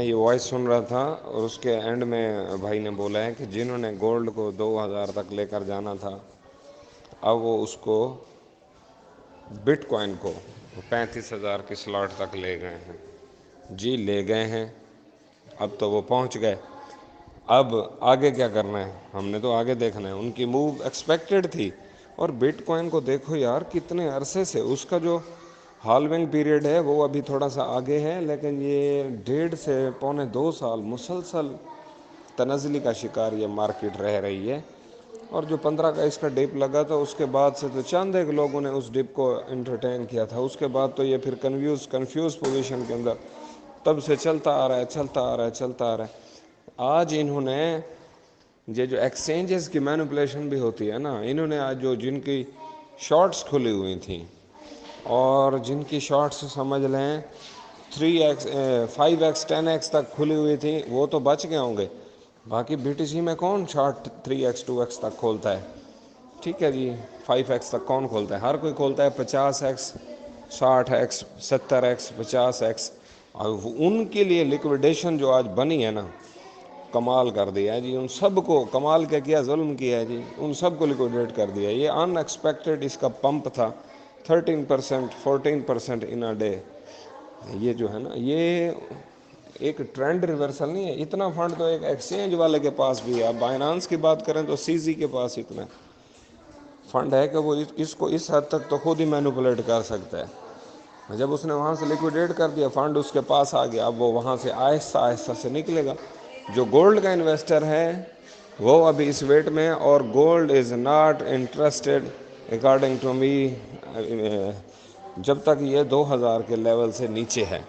یہ وائس سن رہا تھا اور اس کے اینڈ میں بھائی نے بولا ہے کہ جنہوں نے گولڈ کو 2000 تک لے کر جانا تھا اب وہ اس کو بٹ کوائن کو 35,000 کی سلاٹ تک لے گئے ہیں. جی لے گئے ہیں، اب تو وہ پہنچ گئے. اب آگے کیا کرنا ہے؟ ہم نے تو آگے دیکھنا ہے. ان کی موو ایکسپیکٹڈ تھی. اور بٹ کوائن کو دیکھو یار کتنے عرصے سے اس کا جو ہالونگ پیریڈ ہے وہ ابھی تھوڑا سا آگے ہے، لیکن یہ 1.5 سے 2.25 سال مسلسل تنزلی کا شکار یہ مارکیٹ رہ رہی ہے. اور جو 15 کا اس کا ڈپ لگا تھا اس کے بعد سے تو چند ایک لوگوں نے اس ڈپ کو انٹرٹین کیا تھا. اس کے بعد تو یہ پھر کنفیوز پوزیشن کے اندر تب سے چلتا آ رہا ہے چلتا آ رہا ہے چلتا آ رہا ہے. آج انہوں نے یہ جو ایکسچینجز کی مینوپولیشن بھی ہوتی ہے نا، انہوں نے آج جو جن کی شارٹس کھلی ہوئی تھیں اور جن کی شارٹس سمجھ لیں 3x 5x 10x تک کھلی ہوئی تھی وہ تو بچ گئے ہوں گے. باقی بی ٹی سی میں کون شارٹ 3x 2x تک کھولتا ہے؟ ٹھیک ہے جی، 5x تک کون کھولتا ہے؟ ہر کوئی کھولتا ہے 50x 60x 70x 50x. اور ان کے لیے لیکویڈیشن جو آج بنی ہے نا، کمال کر دیا ہے جی. ان سب کو کمال کیا ظلم کیا ہے جی، ان سب کو لیکویڈیٹ کر دیا. یہ ان ایکسپیکٹڈ اس کا پمپ تھا 13% 14% ان اے ڈے. یہ جو ہے نا یہ ایک ٹرینڈ ریورسل نہیں ہے. اتنا فنڈ تو ایک ایکسچینج والے کے پاس بھی ہے. اب بائنانس کی بات کریں تو سی زی کے پاس اتنا فنڈ ہے کہ وہ اس کو اس حد تک تو خود ہی مینوپولیٹ کر سکتا ہے. جب اس نے وہاں سے لیکویڈیٹ کر دیا فنڈ اس کے پاس آ گیا، اب وہ وہاں سے آہستہ آہستہ سے نکلے گا. جو گولڈ کا انویسٹر ہے وہ ابھی اس ویٹ میں، اور gold is not interested according to me جب تک یہ 2000 کے لیول سے نیچے ہے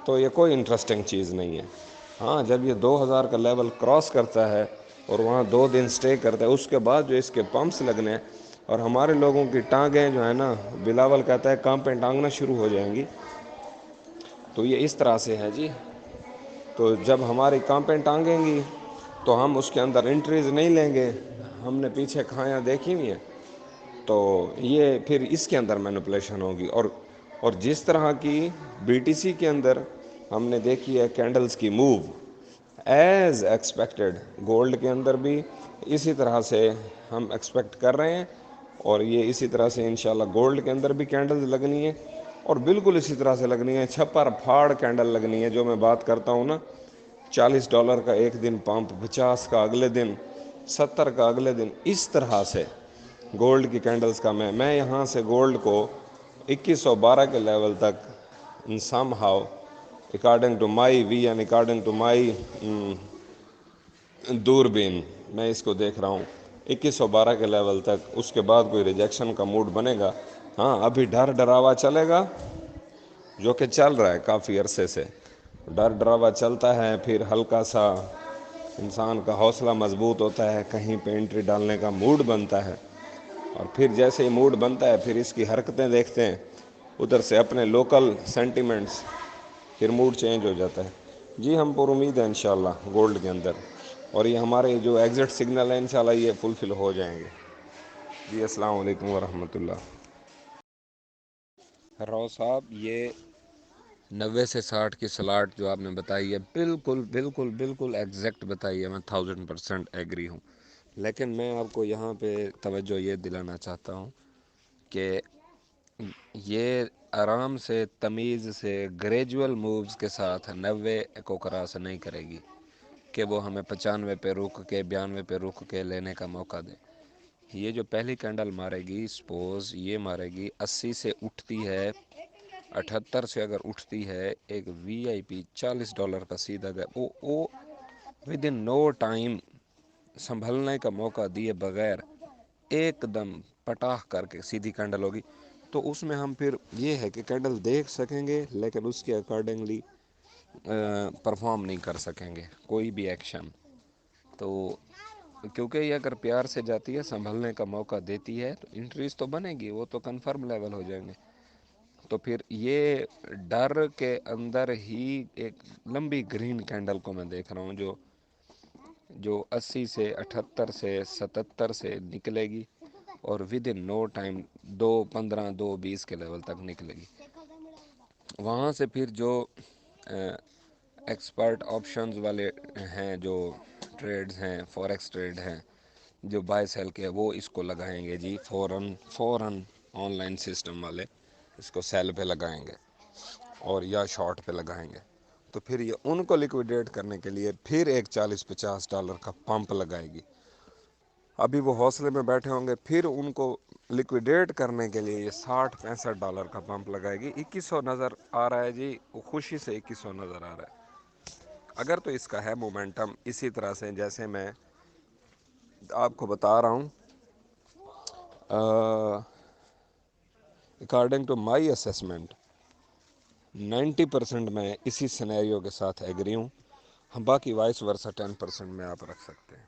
تو یہ کوئی انٹرسٹنگ چیز نہیں ہے. ہاں جب یہ 2000 کا لیول کراس کرتا ہے اور وہاں 2 دن سٹے کرتا ہے اس کے بعد جو اس کے پمپس لگنے ہیں اور ہمارے لوگوں کی ٹانگیں جو ہے نا، بلاول کہتا ہے کام پہ ٹانگنا شروع ہو جائیں گی. تو یہ اس طرح سے ہے جی. تو جب ہماری کانپیں ٹانگیں گی تو ہم اس کے اندر انٹریز نہیں لیں گے. ہم نے پیچھے کھایاں دیکھی ہوئی ہیں. تو یہ پھر اس کے اندر مینوپولیشن ہوگی. اور جس طرح کی بی ٹی سی کے اندر ہم نے دیکھی ہے کینڈلز کی موو ایز ایکسپیکٹڈ، گولڈ کے اندر بھی اسی طرح سے ہم ایکسپیکٹ کر رہے ہیں. اور یہ اسی طرح سے انشاءاللہ گولڈ کے اندر بھی کینڈلز لگنی ہے اور بالکل اسی طرح سے لگنی ہے. چھپر پھاڑ کینڈل لگنی ہے جو میں بات کرتا ہوں نا. $40 کا ایک دن پمپ، 50 کا اگلے دن، 70 کا اگلے دن. اس طرح سے گولڈ کی کینڈلز کا میں یہاں سے گولڈ کو 2112 کے لیول تک somehow according to my وی اینڈ اکارڈنگ ٹو مائی دوربین میں اس کو دیکھ رہا ہوں 2112 کے لیول تک. اس کے بعد کوئی ریجیکشن کا موڈ بنے گا. ہاں ابھی ڈراوا چلے گا جو کہ چل رہا ہے کافی عرصے سے. ڈراوا چلتا ہے پھر ہلکا سا انسان کا حوصلہ مضبوط ہوتا ہے، کہیں پہ انٹری ڈالنے کا موڈ بنتا ہے. اور پھر جیسے ہی موڈ بنتا ہے پھر اس کی حرکتیں دیکھتے ہیں ادھر سے اپنے لوکل سینٹیمنٹس، پھر موڈ چینج ہو جاتا ہے. جی ہم پر امید ہے انشاءاللہ گولڈ کے اندر، اور یہ ہمارے جو ایگزٹ سگنل ہیں انشاءاللہ یہ فلفل ہو جائیں گے. جی السلام علیکم ورحمۃ اللہ. راؤ صاحب یہ 90 سے 60 کی سلاٹ جو آپ نے بتائی ہے بالکل بالکل بالکل ایگزیکٹ بتائی ہے. میں 1000% ایگری ہوں. لیکن میں آپ کو یہاں پہ توجہ یہ دلانا چاہتا ہوں کہ یہ آرام سے تمیز سے گریجول مووز کے ساتھ 90 کو کراس نہیں کرے گی کہ وہ ہمیں 95 پہ رک کے 92 پہ رک کے لینے کا موقع دے. یہ جو پہلی کینڈل مارے گی سپوز یہ مارے گی 80 سے اٹھتی ہے 78 سے اگر اٹھتی ہے ایک وی آئی پی $40 کا سیدھا گیا وہ ود ان نو ٹائم سنبھلنے کا موقع دیے بغیر ایک دم پٹاخ کر کے سیدھی کینڈل ہوگی. تو اس میں ہم پھر یہ ہے کہ کینڈل دیکھ سکیں گے لیکن اس کے اکارڈنگلی پرفارم نہیں کر سکیں گے کوئی بھی ایکشن. تو کیونکہ یہ اگر پیار سے جاتی ہے سنبھلنے کا موقع دیتی ہے تو انٹریز تو بنے گی، وہ تو کنفرم لیول ہو جائیں گے. تو پھر یہ ڈر کے اندر ہی ایک لمبی گرین کینڈل کو میں دیکھ رہا ہوں جو 80 سے 78 سے 77 سے نکلے گی اور ود ان نو ٹائم 2.15 2.20 کے لیول تک نکلے گی. وہاں سے پھر جو ایکسپرٹ آپشنز والے ہیں جو ٹریڈز ہیں، فوریکس ٹریڈ ہیں جو بائی سیل کے، وہ اس کو لگائیں گے جی فوراً آن لائن سسٹم والے اس کو سیل پہ لگائیں گے اور یا شارٹ پہ لگائیں گے، تو پھر یہ ان کو لیکویڈیٹ کرنے کے لیے پھر ایک $40-50 کا پمپ لگائے گی۔ ابھی وہ حوصلے میں بیٹھے ہوں گے، پھر ان کو لیکویڈیٹ کرنے کے لیے یہ $60-65 کا پمپ لگائے گی۔ 2100 نظر آ رہا ہے جی، وہ خوشی سے 2100 نظر آ رہا ہے۔ اگر تو اس کا ہے مومنٹم اسی طرح سے جیسے میں آپ کو بتا رہا ہوں، اکارڈنگ ٹو مائی اسیسمنٹ 90% میں اسی سینیریو کے ساتھ ایگری ہوں، ہم باقی وائس ورثہ 10% میں آپ رکھ سکتے ہیں۔